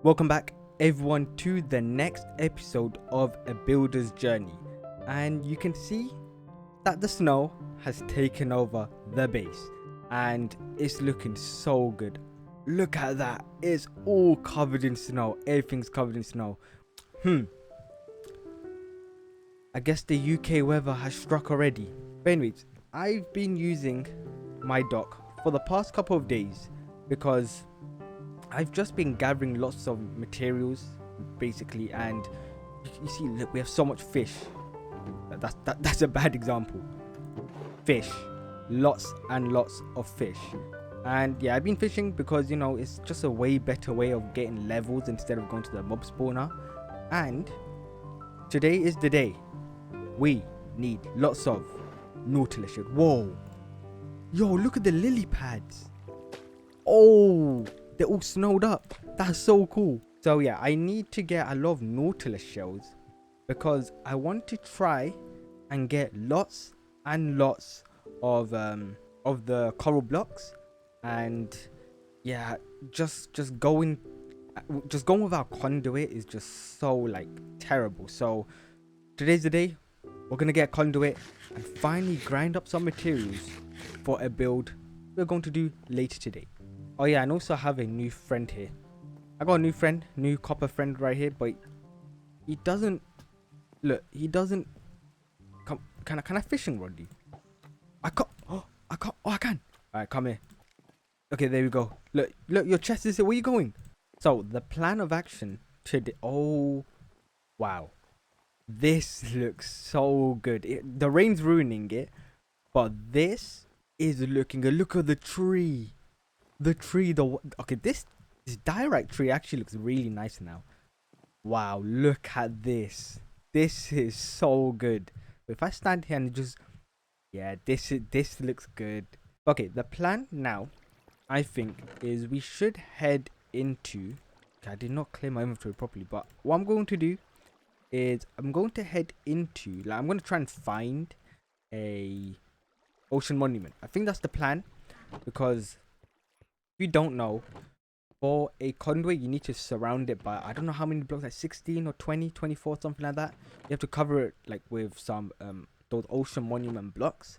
Welcome back everyone to the next episode of A Builder's Journey, and you can see that the snow has taken over the base and it's looking so good. Look at that, it's all covered in snow, everything's covered in snow. I guess the UK weather has struck already. But anyways, I've been using my dock for the past couple of days because I've just been gathering lots of materials basically, and you see, look, we have so much fish. That's a bad example. Fish, lots and lots of fish. And yeah, I've been fishing because it's just a way better way of getting levels instead of going to the mob spawner. And today is the day. We need lots of nautilus shell. Whoa, yo, look at the lily pads. Oh, they're all snowed up. That's so cool. So yeah, I need to get a lot of nautilus shells because I want to try and get lots and lots of the coral blocks. And yeah, just going without conduit is just so like terrible. So today's the day. We're gonna get conduit and finally grind up some materials for a build we're going to do later today. Oh yeah, and also have a new friend here. I got a new friend, new copper friend right here, but he doesn't look. He doesn't come. Can I fishing rod you? I can't. Oh, I can't. Oh, I can. All right, come here. Okay, there we go. Look, your chest is here. Where you going? So the plan of action today. Oh, wow. This looks so good. The rain's ruining it, but this is looking good. Look at the tree. Okay, this diorite tree actually looks really nice now. Wow, look at this. This is so good. If I stand here and just, yeah, this looks good. Okay, the plan now, I think, is we should head into. Okay, I did not clear my inventory properly, but what I'm going to do is I'm going to head into, like, I'm going to try and find a ocean monument. I think that's the plan, because if you don't know, for a conduit you need to surround it by, I don't know how many blocks, like 16 or 20, 24, something like that. You have to cover it like with some those ocean monument blocks.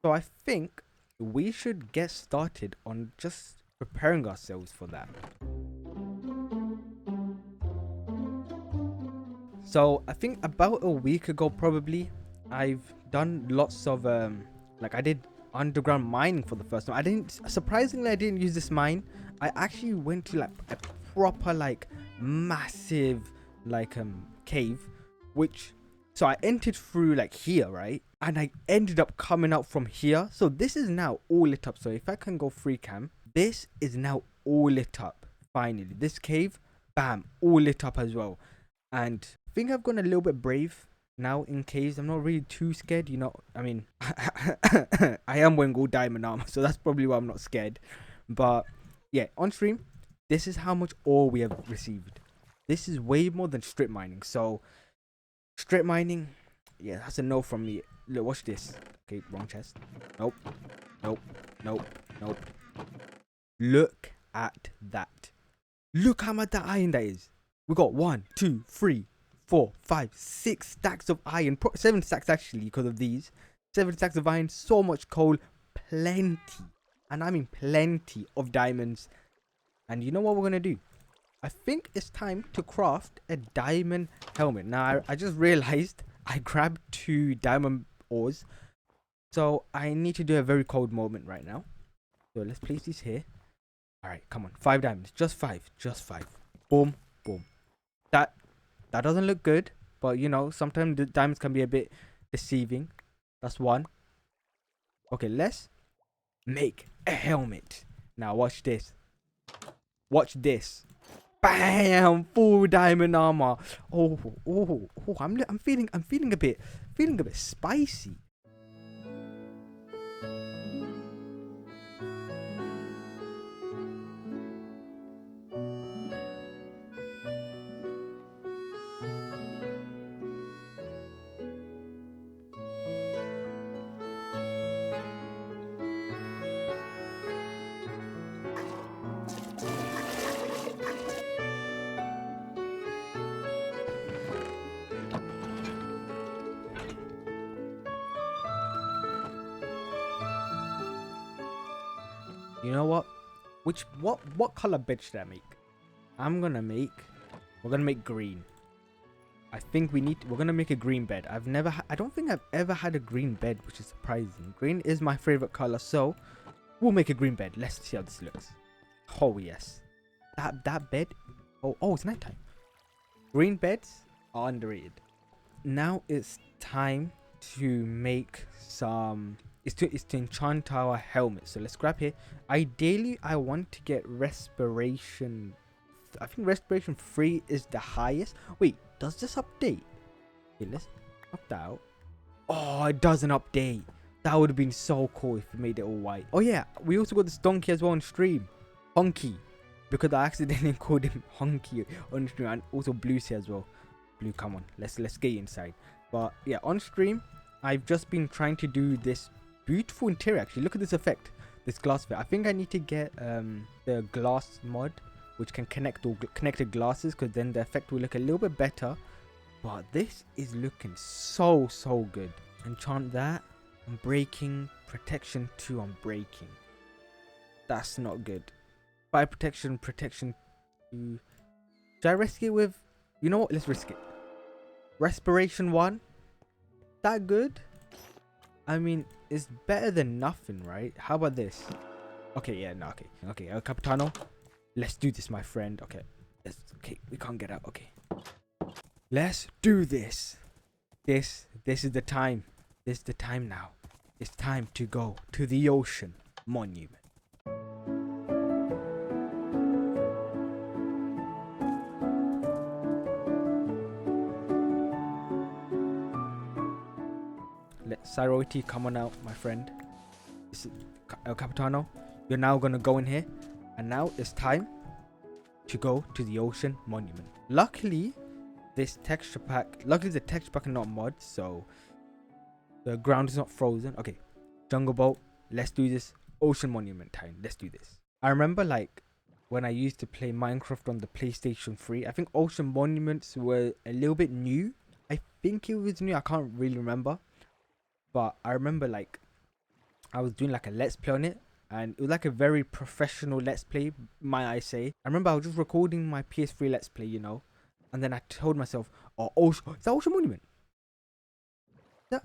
So I think we should get started on just preparing ourselves for that. So I think about a week ago probably, I've done lots of like I did underground mining for the first time. Surprisingly I didn't use this mine. I actually went to like a proper like massive like cave, which, so I entered through like here, right? And I ended up coming out from here. So this is now all lit up. So if I can go free cam, this is now all lit up. Finally, this cave, bam, all lit up as well. And I think I've gone a little bit brave now in caves. I'm not really too scared, I mean, I am wearing gold diamond armor, so that's probably why I'm not scared. But yeah, on stream, this is how much ore we have received. This is way more than strip mining. So strip mining, yeah, that's a no from me. Look, watch this. Okay, wrong chest. Nope. Look at that. Look how much that iron that is. We got 1, 2, 3, 4, 5, 6 stacks of iron. 7 stacks actually, because of these. 7 stacks of iron, so much coal, plenty. And I mean plenty of diamonds. And you know what we're going to do? I think it's time to craft a diamond helmet. Now, I just realized I grabbed 2 diamond ores. So I need to do a very cold moment right now. So let's place these here. Alright, come on. 5 diamonds. Just 5. Just 5. Boom. Boom. That doesn't look good, but sometimes the diamonds can be a bit deceiving. That's 1. Okay, let's make a helmet. Now watch this. Watch this. Bam! Full diamond armor. Oh, I'm feeling a bit spicy. You know what? What color bed should I make? We're gonna make green. I think we're gonna make a green bed. I don't think I've ever had a green bed, which is surprising. Green is my favorite color, so we'll make a green bed. Let's see how this looks. Oh yes, that bed. Oh, it's nighttime. Green beds are underrated. Now it's time to make some. It's to enchant our helmet. So let's grab here. Ideally, I want to get respiration. I think respiration 3 is the highest. Wait, does this update? Okay, let's opt out. Oh, it doesn't update. That would have been so cool if we made it all white. Oh yeah, we also got this donkey as well on stream. Honky. Because I accidentally called him Honky on stream. And also Blue's here as well. Blue, come on. Let's get you inside. But yeah, on stream, I've just been trying to do this beautiful interior actually. Look at this effect. This glass effect. I think I need to get the glass mod, which can connect all connected glasses, because then the effect will look a little bit better. But this is looking so good. Enchant that. I'm breaking. Protection 2 on breaking. That's not good. Fire protection 2. Should I risk it with... You know what? Let's risk it. Respiration 1. That good? I mean, it's better than nothing, right? How about this? Okay, yeah, no, okay. Okay, El Capitano. Let's do this, my friend. Okay. Okay, we can't get out. Okay. Let's do this. This is the time. This is the time now. It's time to go to the ocean monument. Let Sairoti come on out, my friend. This is El Capitano. You're now gonna go in here, and now it's time to go to the ocean monument. Luckily, the texture pack and not mod, so the ground is not frozen. Okay, jungle boat. Let's do this. Ocean monument time. Let's do this. I remember like when I used to play Minecraft on the PlayStation 3. I think ocean monuments were a little bit new. I think it was new. I can't really remember. But I remember like I was doing like a let's play on it, and it was like a very professional let's play, might I say. I remember I was just recording my PS3 let's play, you know, and then I told myself, oh, is that Ocean Monument? That...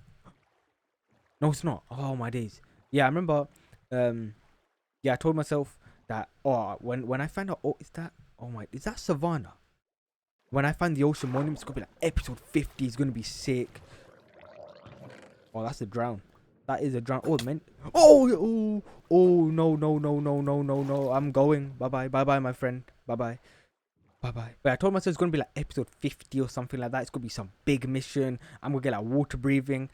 No, it's not. Oh my days. Yeah, I remember. Yeah, I told myself that. Oh, when I find out, is that Savannah? When I find the Ocean Monument, it's gonna be like episode 50. It's gonna be sick. Oh, that's a drown. That is a drown. Oh, man. Oh, no. I'm going. Bye-bye, my friend. Bye-bye. But I told myself it's going to be like episode 50 or something like that. It's going to be some big mission. I'm going to get like water breathing.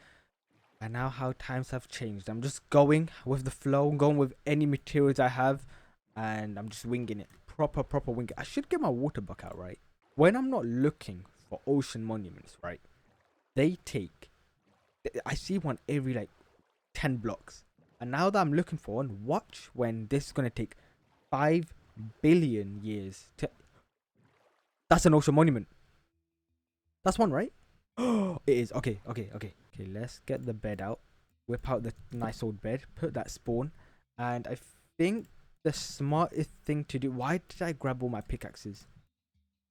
And now how times have changed. I'm just going with the flow. Going with any materials I have. And I'm just winging it. Proper winging it. I should get my water bucket out, right? When I'm not looking for ocean monuments, right? I see one every like 10 blocks. And now that I'm looking for one, watch when this is going to take 5 billion years to... That's an ocean monument. That's one, right? Oh, it is. Okay, let's get the bed out. Whip out the nice old bed. Put that spawn. And I think the smartest thing to do... Why did I grab all my pickaxes?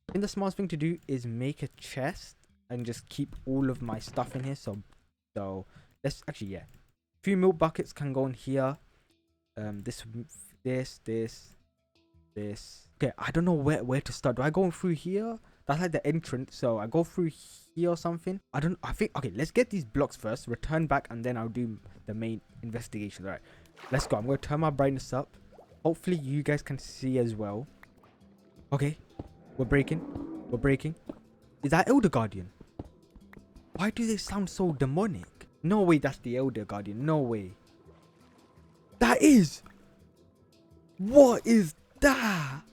I think the smartest thing to do is make a chest and just keep all of my stuff in here. So let's actually, yeah. A few milk buckets can go in here. This. Okay, I don't know where to start. Do I go through here? That's like the entrance. So I go through here or something. I think, okay, let's get these blocks first. Return back and then I'll do the main investigation. All right, let's go. I'm going to turn my brightness up. Hopefully you guys can see as well. Okay, we're breaking. Is that Elder Guardian? Why do they sound so demonic? No way that's the Elder Guardian. No way. That is. What is that?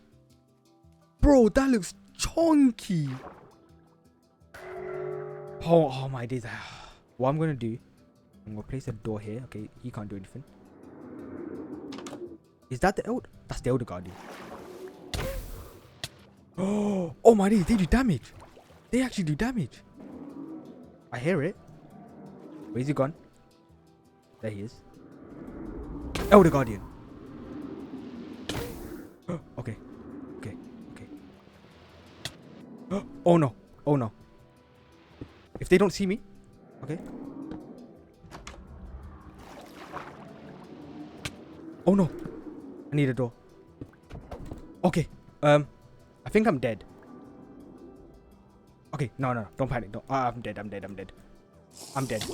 Bro, that looks chunky. Oh my days. What I'm going to do, I'm going to place a door here. Okay, he can't do anything. Is that the Elder? That's the Elder Guardian. Oh my days, they do damage. They actually do damage. I hear it. Where's he gone? There he is. Elder Guardian. Oh no. Oh no. If they don't see me. Okay. Oh no. I need a door. Okay. I think I'm dead. Okay. No. Don't panic. Don't. I'm dead. I'm dead. I'm dead. I'm dead.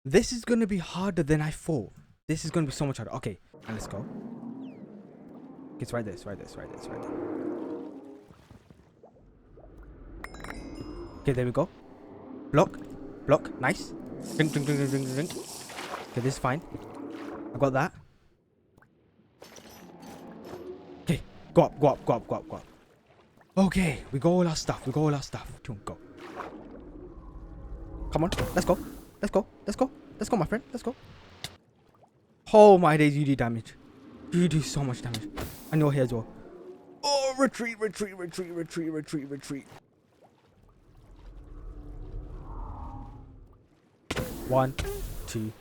This is gonna be harder than I thought. This is gonna be so much harder. Okay. And let's go. It's right there. It's right there. It's right there. It's right there. Okay. There we go. Block. Block. Nice. Drink. Okay. This is fine. I got that. Okay. Go up. Okay. We got all our stuff. Go. Come on. Let's go. Let's go, my friend. Let's go. Oh my days, you do damage. You do so much damage. And you're here as well. Oh, retreat. 1, 2,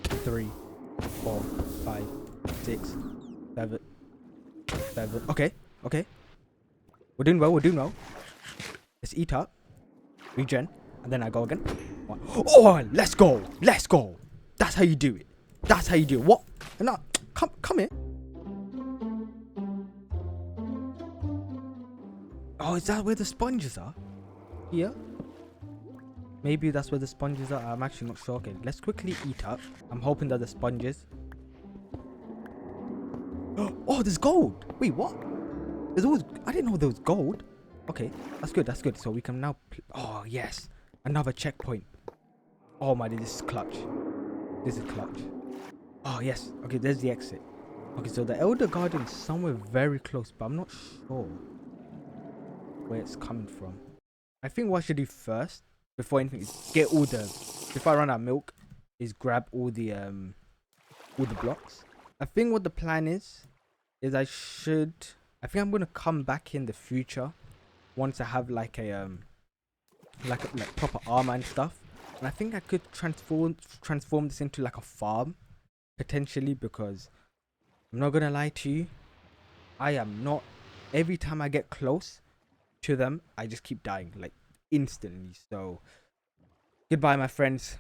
3, 4, 5, 6, 7. Okay. We're doing well. Let's eat up. Regen. And then I go again. 1. Oh, let's go. That's how you do it. What? No, come here. Oh, is that where the sponges are? Here? Maybe that's where the sponges are. I'm actually not sure. Okay, let's quickly eat up. I'm hoping that the sponges. Oh, there's gold. Wait, what? I didn't know there was gold. Okay, that's good. So we can now. Oh, yes. Another checkpoint. Oh my, this is clutch. Oh, yes. Okay, there's the exit. Okay, so the Elder Guardian is somewhere very close, but I'm not sure where it's coming from. I think what I should do first, before anything, is get all the... Before I run out of milk, is grab all the blocks. I think what the plan is I think I'm going to come back in the future once I have like a... like proper armor and stuff, and I think I could transform this into like a farm potentially, because I'm not gonna lie to you, I am not, every time I get close to them I just keep dying like instantly. So goodbye, my friends,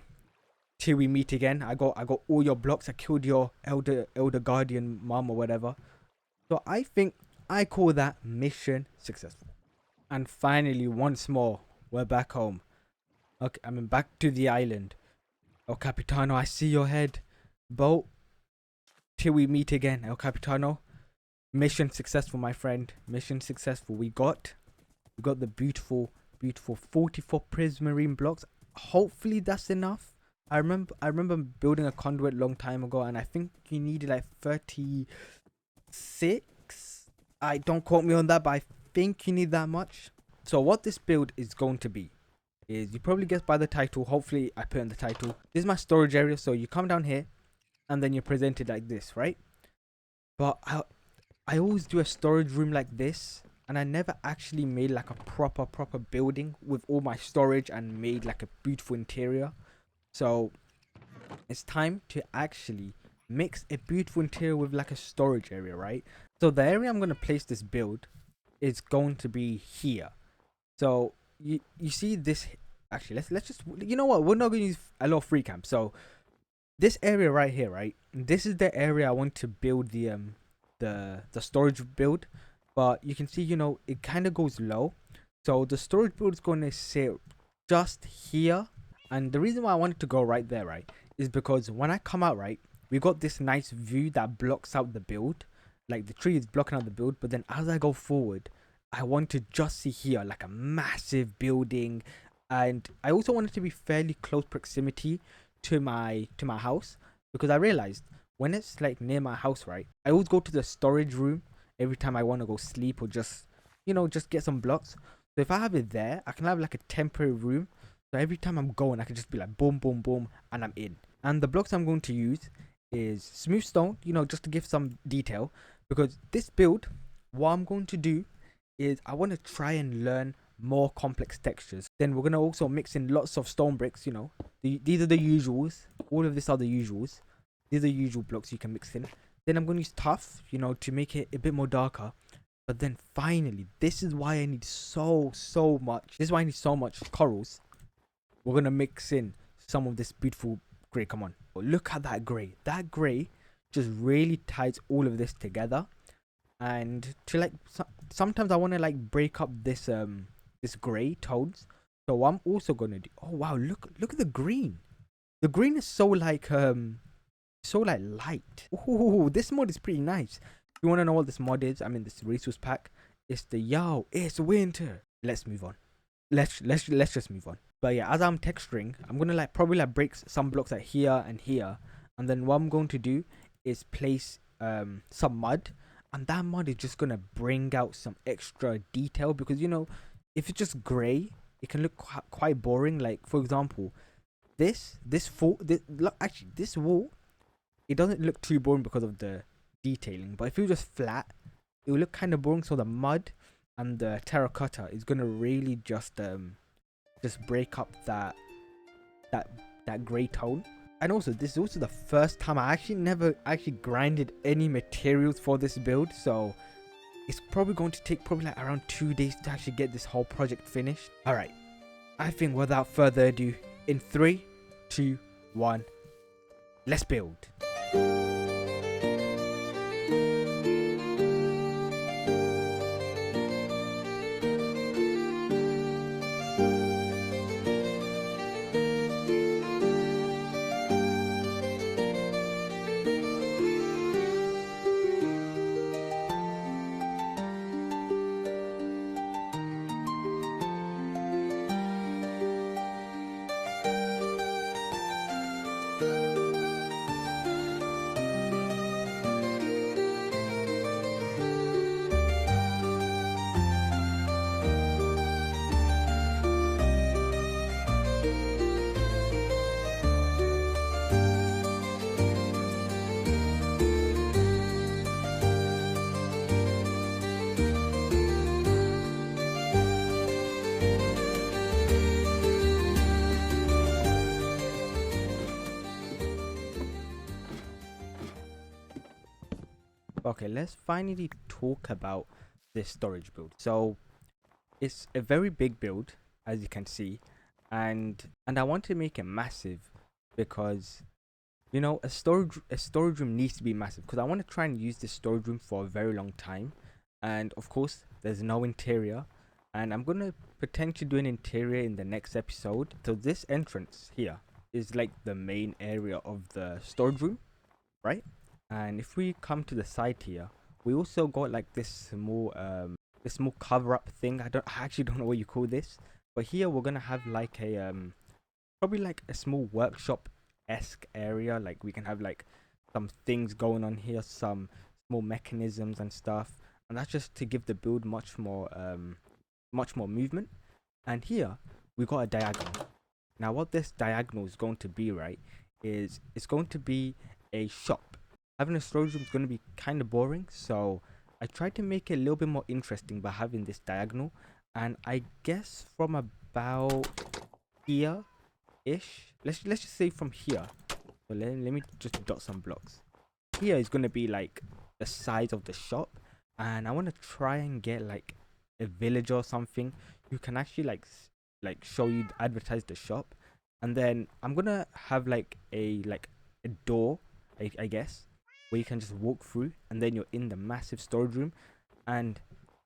till we meet again. I got all your blocks. I killed your elder guardian mom or whatever, so I think I call that mission successful. And finally, once more, we're back home. Okay, I'm back to the island. El Capitano, I see your head. Boat. Till we meet again, El Capitano. Mission successful, my friend. Mission successful. We got the beautiful 44 prismarine blocks. Hopefully that's enough. I remember building a conduit long time ago, and I think you needed like 36. I don't quote me on that, but I think you need that much. So what this build is going to be is, you probably guessed by the title. Hopefully I put in the title. This is my storage area. So you come down here and then you're presented like this, right? But I always do a storage room like this, and I never actually made like a proper building with all my storage and made like a beautiful interior. So it's time to actually mix a beautiful interior with like a storage area, right? So the area I'm going to place this build is going to be here. So you see this, actually let's just, you know what, we're not going to use a lot of free camp. So this area right here, right, this is the area I want to build the storage build. But you can see, you know, it kind of goes low, so the storage build is going to sit just here. And the reason why I wanted to go right there, right, is because when I come out, right, we got this nice view that blocks out the build. Like the tree is blocking out the build, but then as I go forward, I want to just see here like a massive building. And I also want it to be fairly close proximity to my house, because I realized when it's like near my house, right, I always go to the storage room every time I want to go sleep, or just, you know, just get some blocks. So if I have it there, I can have like a temporary room, so every time I'm going, I can just be like boom boom boom and I'm in. And the blocks I'm going to use is smooth stone, you know, just to give some detail, because this build, what I'm going to do is I want to try and learn more complex textures. Then we're going to also mix in lots of stone bricks, you know, these are the usuals, all of this are the usuals, these are the usual blocks you can mix in. Then I'm going to use tough, you know, to make it a bit more darker. But then finally, this is why I need so much. This is why I need so much corals. We're gonna mix in some of this beautiful grey. Come on, look at that grey. That grey just really ties all of this together. And to like sometimes I want to like break up this this grey tones. So I'm also gonna do. Oh wow, look at the green. The green is so like light. Ooh, this mod is pretty nice. If you want to know what this mod is, I mean this resource pack. It's the it's winter. Let's move on. Let's just move on. But yeah, as I'm texturing, I'm gonna like probably like break some blocks like here and here, and then what I'm going to do is place some mud, and that mud is just gonna bring out some extra detail, because you know, if it's just grey, it can look quite boring. Like for example, this actually this wall, it doesn't look too boring because of the detailing, but if it was just flat, it will look kind of boring. So the mud and the terracotta is gonna really just break up that gray tone. And also, this is also the first time I actually never actually grinded any materials for this build, so it's probably going to take probably like around 2 days to actually get this whole project finished. All right, I think without further ado, in 3, 2, 1, let's build. Okay, let's finally talk about this storage build. So it's a very big build, as you can see, and I want to make it massive because you know a storage room needs to be massive, because I want to try and use this storage room for a very long time. And of course, there's no interior, and I'm gonna potentially do an interior in the next episode. So this entrance here is like the main area of the storage room, right? And if we come to the side here, we also got like this small cover up thing. I actually don't know what you call this, but here we're gonna have like a probably like a small workshop-esque area. Like we can have like some things going on here, some small mechanisms and stuff, and that's just to give the build much more movement. And here we got a diagonal. Now what this diagonal is going to be, right, is it's going to be a shop. Having a storage room is going to be kind of boring, so I tried to make it a little bit more interesting by having this diagonal. And I guess from about here ish, let's just say from here, so let me just dot some blocks. Here is going to be like the size of the shop, and I want to try and get like a villager or something who can actually like show you, advertise the shop. And then I'm gonna have like a door, I guess, where you can just walk through, and then you're in the massive storage room. And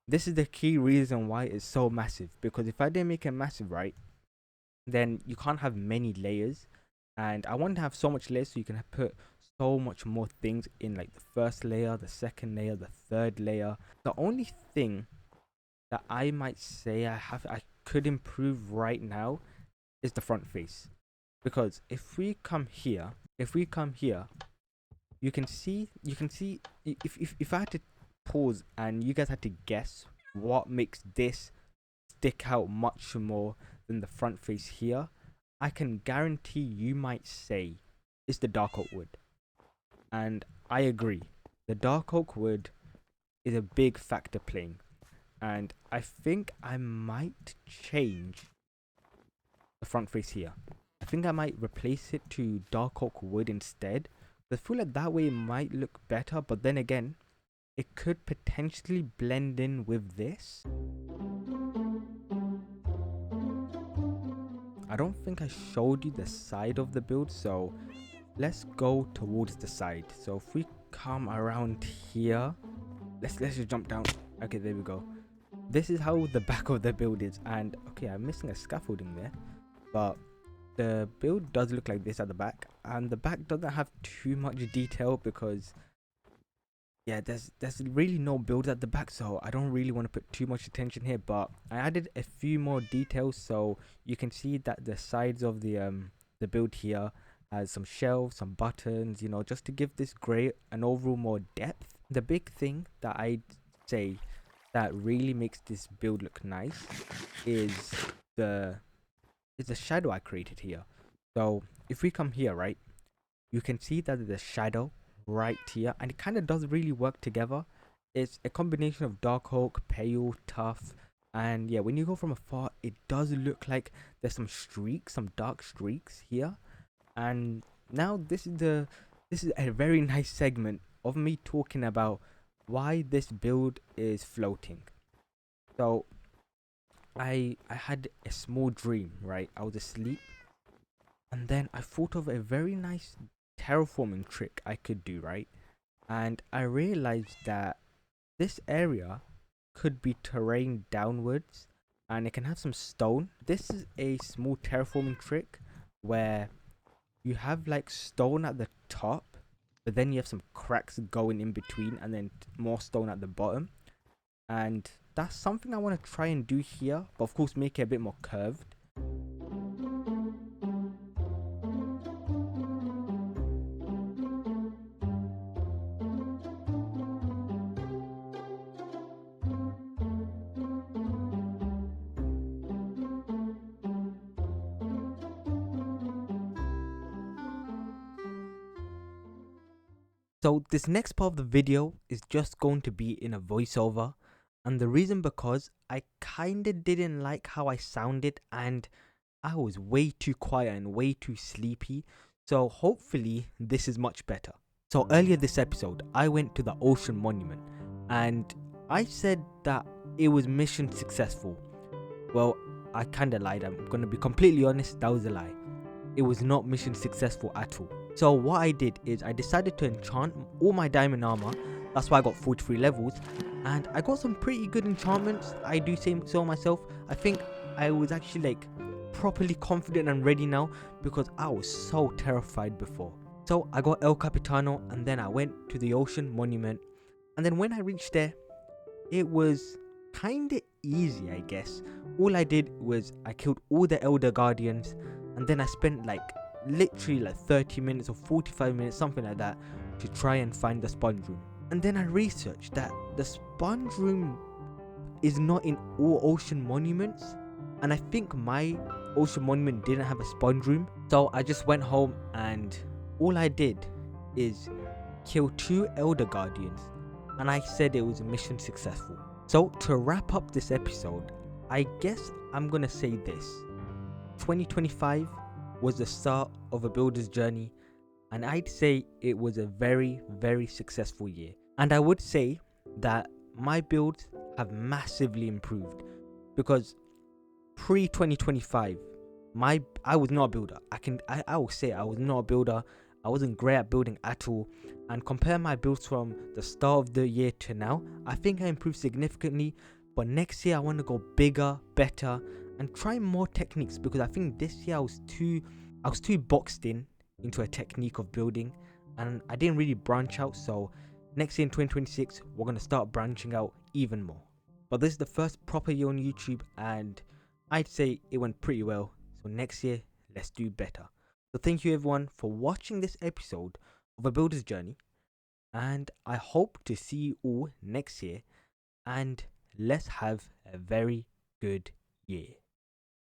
this is the key reason why it's so massive, because if I didn't make it massive, right, then you can't have many layers. And I want to have so much layers so you can put so much more things in, like the first layer, the second layer, the third layer. The only thing that I might say I could improve right now is the front face, because if we come here, you can see if I had to pause and you guys had to guess what makes this stick out much more than the front face here, I can guarantee you might say it's the dark oak wood. And I agree, the dark oak wood is a big factor playing, and I think I might change the front face here. I think I might replace it to dark oak wood instead. I feel like that way it might look better, but then again, it could potentially blend in with this. I don't think I showed you the side of the build, so let's go towards the side. So if we come around here, let's just jump down. Okay, there we go. This is how the back of the build is, and okay, I'm missing a scaffolding there, but the build does look like this at the back, and the back doesn't have too much detail because yeah, there's really no build at the back, so I don't really want to put too much attention here. But I added a few more details, so you can see that the sides of the build here has some shelves, some buttons, you know, just to give this grey an overall more depth. The big thing that I'd say that really makes this build look nice is the shadow I created here. So if we come here, right, you can see that there's a shadow right here, and it kind of does really work together. It's a combination of dark oak, pale, tough, and yeah, when you go from afar, it does look like there's some streaks, some dark streaks here. And now this is a very nice segment of me talking about why this build is floating. So I had a small dream, right? I was asleep, and then I thought of a very nice terraforming trick I could do, right? And I realized that this area could be terrain downwards, and it can have some stone. This is a small terraforming trick where you have like stone at the top, but then you have some cracks going in between, and then more stone at the bottom. And that's something I want to try and do here, but of course make it a bit more curved. So this next part of the video is just going to be in a voiceover, and the reason because I kinda didn't like how I sounded, and I was way too quiet and way too sleepy, so hopefully this is much better. So earlier this episode, I went to the ocean monument, and I said that it was mission successful. Well, I kinda lied. I'm gonna be completely honest, that was a lie. It was not mission successful at all. So what I did is I decided to enchant all my diamond armor. That's why I got 43 levels, and I got some pretty good enchantments. I do say so myself. I think I was actually like properly confident and ready now, because I was so terrified before. So I got El Capitano, and then I went to the ocean monument, and then when I reached there, it was kinda easy, I guess. All I did was I killed all the elder guardians, and then I spent like literally like 30 minutes or 45 minutes, something like that, to try and find the sponge room. And then I researched that the sponge room is not in all ocean monuments, and I think my ocean monument didn't have a sponge room. So I just went home, and all I did is kill 2 elder guardians, and I said it was a mission successful. So to wrap up this episode, I guess I'm gonna say this: 2025 was the start of a builder's journey, and I'd say it was a very, very successful year. And I would say that my builds have massively improved, because pre 2025, I was not a builder. I will say I was not a builder. I wasn't great at building at all. And compare my builds from the start of the year to now, I think I improved significantly. But next year I want to go bigger, better, and try more techniques, because I think this year I was too boxed in into a technique of building, and I didn't really branch out. So next year in 2026, we're going to start branching out even more. But this is the first proper year on YouTube, and I'd say it went pretty well. So next year, let's do better. So thank you everyone for watching this episode of A Builder's Journey, and I hope to see you all next year, and let's have a very good year.